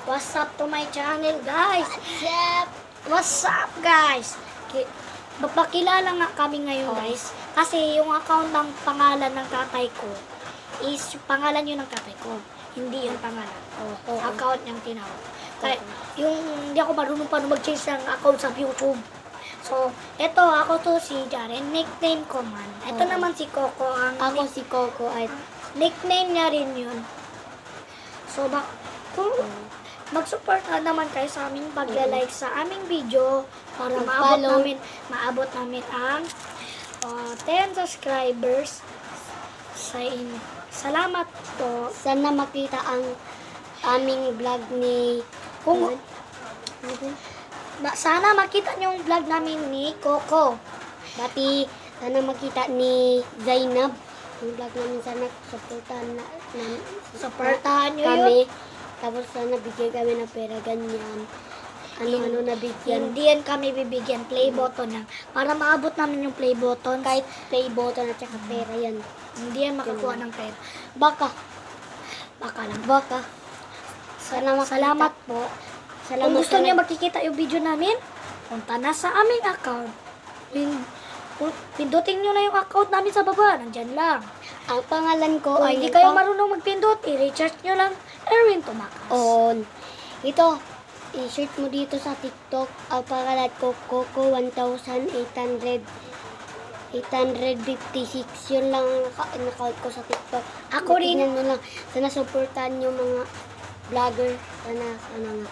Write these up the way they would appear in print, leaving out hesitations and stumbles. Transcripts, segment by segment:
What's up to my channel, guys? Yep. What's up, guys? Magpakilala nga kami ngayon, guys. Kasi yung account ng pangalan ng tatay ko is yung pangalan yun ng tatay ko. Hindi yung pangalan ko. Account niyang tinawag. Kaya, yung hindi ako marunong pa mag-change ng account sa YouTube. So, eto, ako to si Jaren. Nickname ko man. Ito naman si Coco. Ako si Coco at Nickname niya rin yun. So, kung mag-support naman kayo sa aming pagla-like sa aming video para maabot namin ang 10 subscribers sa inyo. Salamat po. sana makita ang aming vlog ni Sana makita niyo yung vlog namin ni Coco. Dati sana makita ni Zainab yung vlog namin. Sana Supportahan niyo kami. yun. Tapos sana bigyan kami ng pera ganyan. Ano na bigyan. Hindi yan kami bibigyan. Play button lang. Para maabot namin yung play button. Kahit play button at saka pera yan. Hindi yan makakuha ng pera. Baka. Baka lang. Baka. Sana makita. Salamat po. Kung gusto niyo makikita yung video namin, punta na sa aming account. Pindutin niyo na yung account namin sa baba. Nandyan lang. Ang pangalan ko Kung ay hindi kayo marunong magpindot, i-recharge niyo lang Erwin Tumakas. on. Ito, i-search mo dito sa TikTok. Ang pangalan ko, Coco 1,856. Yun lang ang account ko sa TikTok. Ako rin. Tingnan mo lang. Sana supportan yung mga vlogger. Sana nga.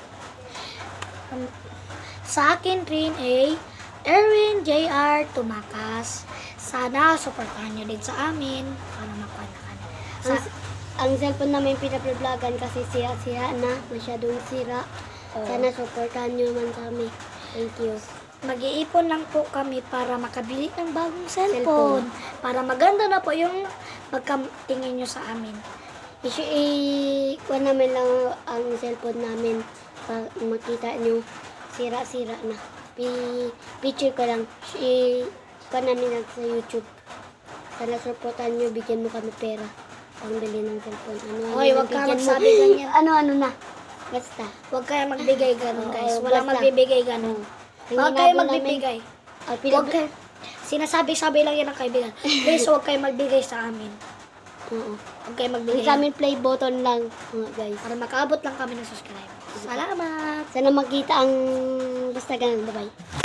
Sa akin rin ay Erwin JR Tumakas. Sana supportahan niyo din sa amin para mapanakan. Ang cellphone namin pinapavlogan kasi sira na. Masyadong sira. Sana supportan nyo man sa amin. Thank you. Mag-iipon lang po kami para makabili ng bagong cellphone. Para maganda na po yung pagkatingin nyo sa amin. Kuha namin lang ang cellphone namin para makita nyo sira-sira na. Picture ko lang. Kuha namin lang sa YouTube. Sana supportan nyo, bigyan mo kami pera. Pangbili ng cellphone. Hoy, wag ka magsabi ganyan. Ano na. Basta. Huwag kayo magbigay ganun, guys. Oo, Walang basta. magbibigay ganun. Huwag kayo magbibigay. Huwag Huwag kayo. Sinasabi-sabi lang yan ng kaibigan. Please, huwag kayo magbigay sa amin. Oo. Huwag kayo magbigay. Sa amin play button lang, guys. Para makaabot lang kami ng subscribe. Salamat! Sana makita ang basta ganun. Bye-bye.